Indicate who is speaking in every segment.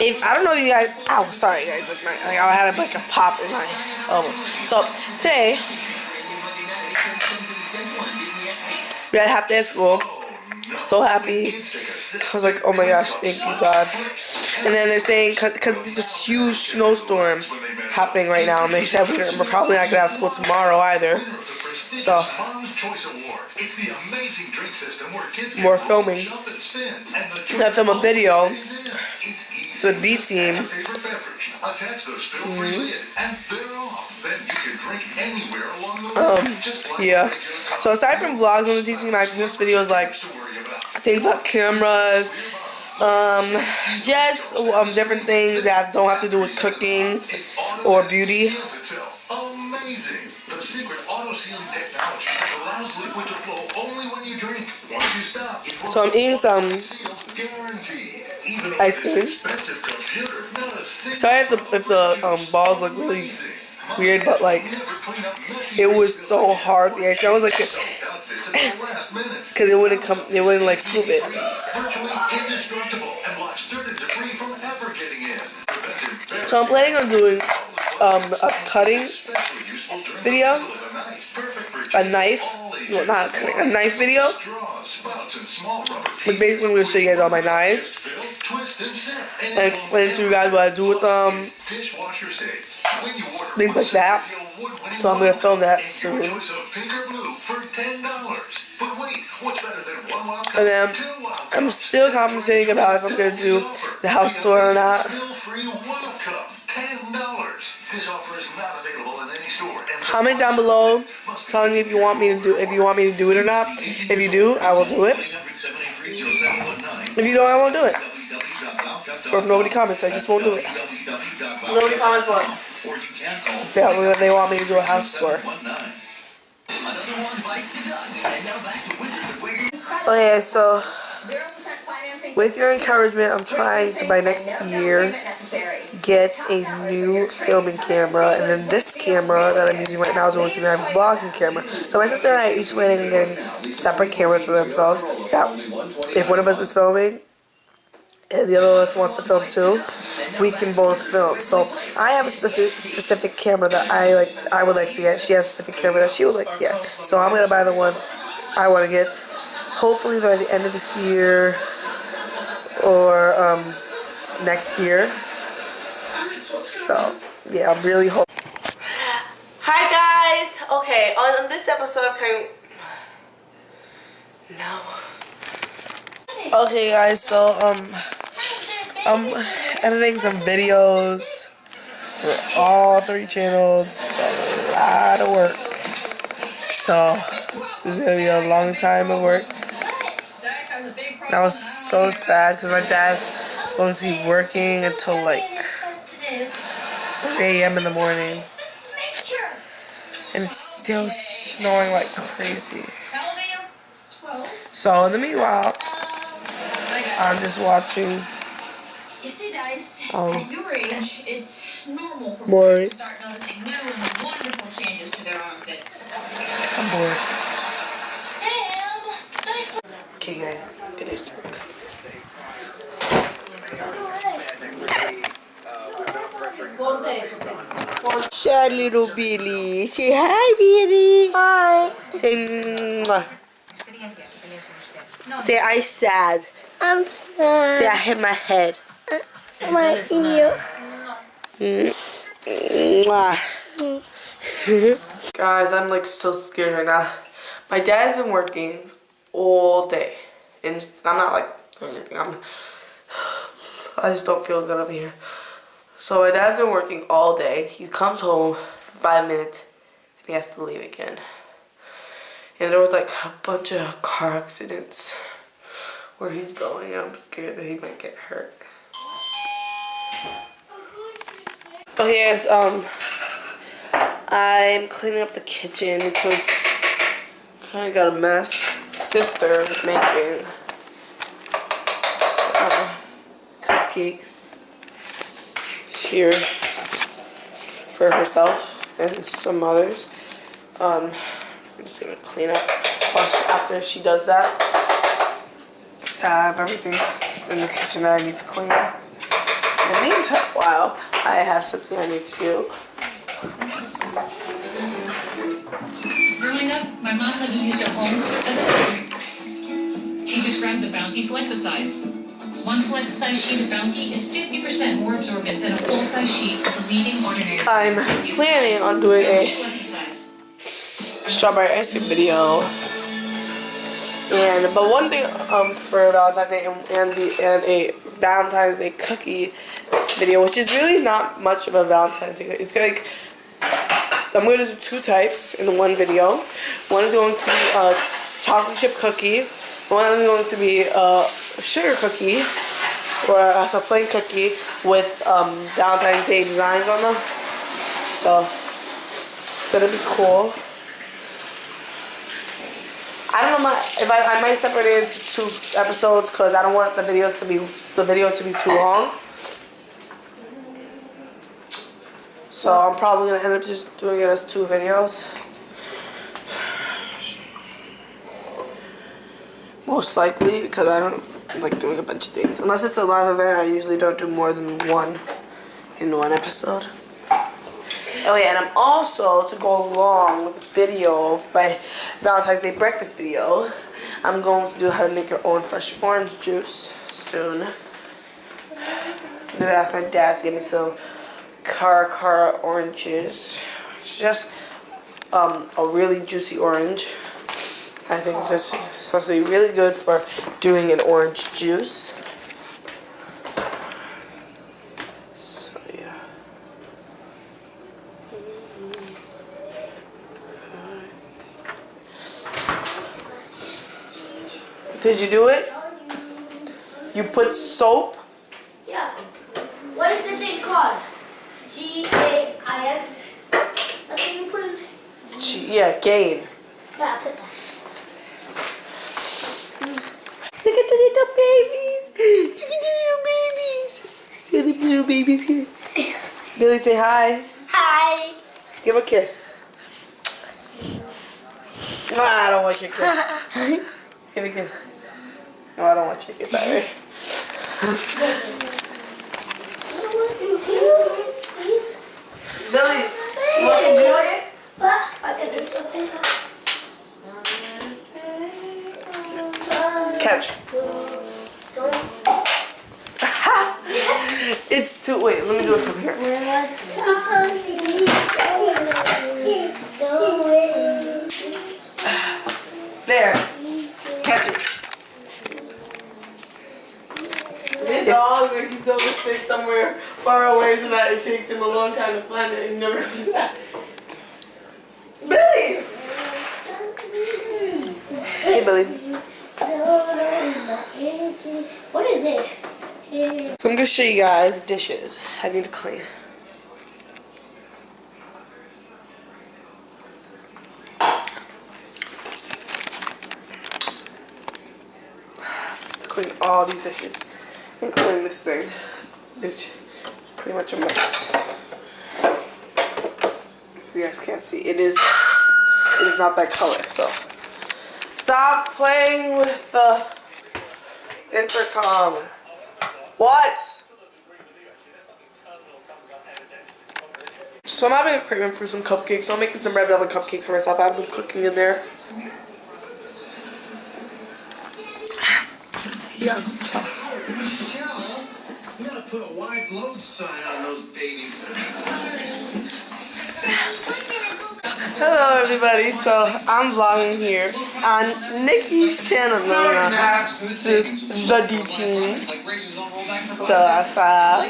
Speaker 1: If I don't know if you guys, ow, sorry guys, I had like a pop in my elbows. So today we had a half day at school. So happy. I was like, oh my gosh, thank you God. And then they're saying, cause there's this huge snowstorm happening right now, and they said we're probably not gonna have school tomorrow either. So more filming. I film a video. The B team. Yeah. So aside from vlogs on the D team, I post videos like things like cameras, just different things that don't have to do with cooking or beauty. The secret auto-sealing technology allows liquid to flow only when you drink. Once you stop, so I'm eating some ice cream. Sorry if the balls look really weird, but like it was so hard. The ice cream, I was like, because it wouldn't like scoop it. So I'm planning on doing a cutting video, a knife, well, not a cutting, a knife video. But basically, I'm going to show you guys all my knives and explain to you guys what I do with them, things like that. So I'm going to film that soon. And then I'm still conversating about if I'm going to do the house tour or not. Comment down below telling me if you want me to do it or not. If you do, I will do it. If you don't, I won't do it. Or if nobody comments, I just won't do it. If nobody comments what? If they want me to do a house tour. Oh yeah, so with your encouragement, I'm trying to by next year get a new filming camera, and then this camera that I'm using right now is going to be my vlogging camera. So my sister and I are each planning on getting separate cameras for themselves, so that if one of us is filming and the other of us wants to film too, we can both film. So I have a specific camera that I would like to get. She has a specific camera that she would like to get. So I'm gonna buy the one I want to get. Hopefully by the end of this year or next year. So yeah, I'm really hoping. Hi guys. Okay, on this episode of Okay guys, so I'm editing some videos for all 3 channels. It's a lot of work. So this is gonna be a long time of work. And I was so sad because my dad's going to be working until like 3 a.m. in the morning. And it's still snowing like crazy. So in the meanwhile, I'm just watching more. I'm bored. Okay guys, get it started. Sad little Billy. Say hi, Billy. Hi. Say mwah. Say I sad.
Speaker 2: I'm sad.
Speaker 1: Say I hit my head.
Speaker 2: My ear.
Speaker 1: Mwah. Guys, I'm like so scared right now. My dad's been working all day. And I'm not like doing anything. I just don't feel good over here. So my dad's been working all day. He comes home for 5 minutes and he has to leave again. And there was like a bunch of car accidents where he's going. I'm scared that he might get hurt. Okay, yes, I'm cleaning up the kitchen because kind of got a mess. Sister is making cupcakes here for herself and some others. I'm just gonna clean up after she does that. have everything in the kitchen that I need to clean. In the meanwhile, I have something I need to do.
Speaker 3: Growing up, my mom let me use her home as a measuring. She just grabbed the Bounty Select Size. One select size sheet of Bounty is 50% more absorbent than a full-size sheet of the leading ordinary.
Speaker 1: I'm planning on doing a strawberry ice cream video. But one thing for Valentine's Day and a Valentine's Day cookie video, which is really not much of a Valentine's Day. It's like I'm going to do two types in the one video. One is going to be a chocolate chip cookie. One is going to be a sugar cookie or a plain cookie with Valentine's Day designs on them. So it's gonna be cool. I don't know if I might separate it into two episodes because I don't want the video to be too long. So I'm probably gonna end up just doing it as two videos. Most likely, because I don't like doing a bunch of things. Unless it's a live event, I usually don't do more than one in one episode. Oh yeah, and I'm also, to go along with the video of my Valentine's Day breakfast video, I'm going to do how to make your own fresh orange juice soon. I'm gonna ask my dad to get me some Cara oranges. It's just a really juicy orange. I think it's just supposed to be really good for doing an orange juice. So yeah. Did you do it? You put soap?
Speaker 2: Yeah. What is this thing called? Gain. That's what you put in.
Speaker 1: Yeah, Gain.
Speaker 2: Yeah, I put that.
Speaker 1: Look at the little babies. Look at the little babies. See the little babies here. Billy, say hi.
Speaker 2: Hi.
Speaker 1: Give a kiss. I don't want your kiss. Give a kiss. No, I don't want your kiss either. Billy, you want some juice?
Speaker 2: What? I'll take this something.
Speaker 1: Catch. It's too. Wait, let me do it from here. There. Catch it.
Speaker 4: His dog, like he's always stick somewhere far away so that it takes him a long time to find it and he never comes back.
Speaker 1: Billy! Hey, Billy.
Speaker 2: What is this?
Speaker 1: So I'm gonna show you guys the dishes I need to clean. To clean all these dishes, including this thing, which is pretty much a mess. If you guys can't see, it is not that color. So stop playing with the intercom. What? So I'm having a craving for some cupcakes, so I'm making some red velvet cupcakes for myself. I have them cooking in there. Yeah, so.
Speaker 5: You gotta put a wide load sign on those babies.
Speaker 1: Hello everybody, so I'm vlogging here on Nikki's channel. No, this is the D Team. So I saw.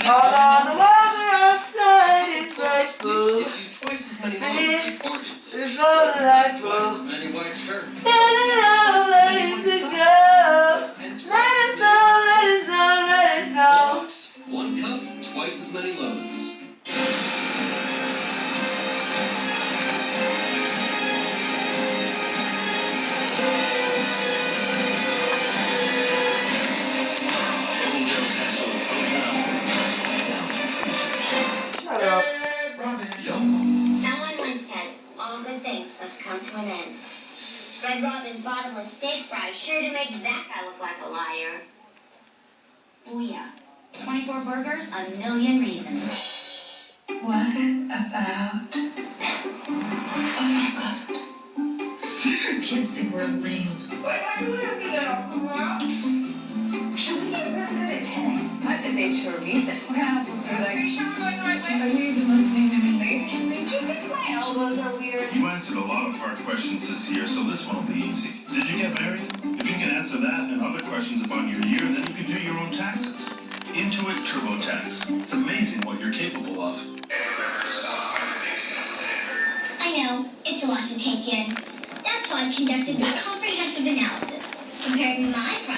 Speaker 1: Although the weather outside is frightful, it's all delightful. And another place to go. Let us know, let us know, let us know.
Speaker 6: One cup, twice as many loads.
Speaker 1: Shut up.
Speaker 7: Someone once said, all good things must come to an end. Red Robin's bottom sure to make that guy look like a liar. Oh yeah. 24 burgers, a million reasons.
Speaker 3: What about Holocaust? Kids think we're lame. Should we get really good at tennis?
Speaker 8: What is a chorizo?
Speaker 3: What kind of apples are
Speaker 8: Are you sure we're going the right way?
Speaker 3: Are you even listening to me?
Speaker 8: Did you think my elbows are weird?
Speaker 5: You answered a lot of hard questions this year, so this one will be easy. Did you get married? If you can answer that and other questions about your year, then you can do your own taxes. Intuit TurboTax. It's amazing what you're capable of.
Speaker 7: I know, it's a lot to take in. That's why I've conducted this comprehensive analysis, comparing my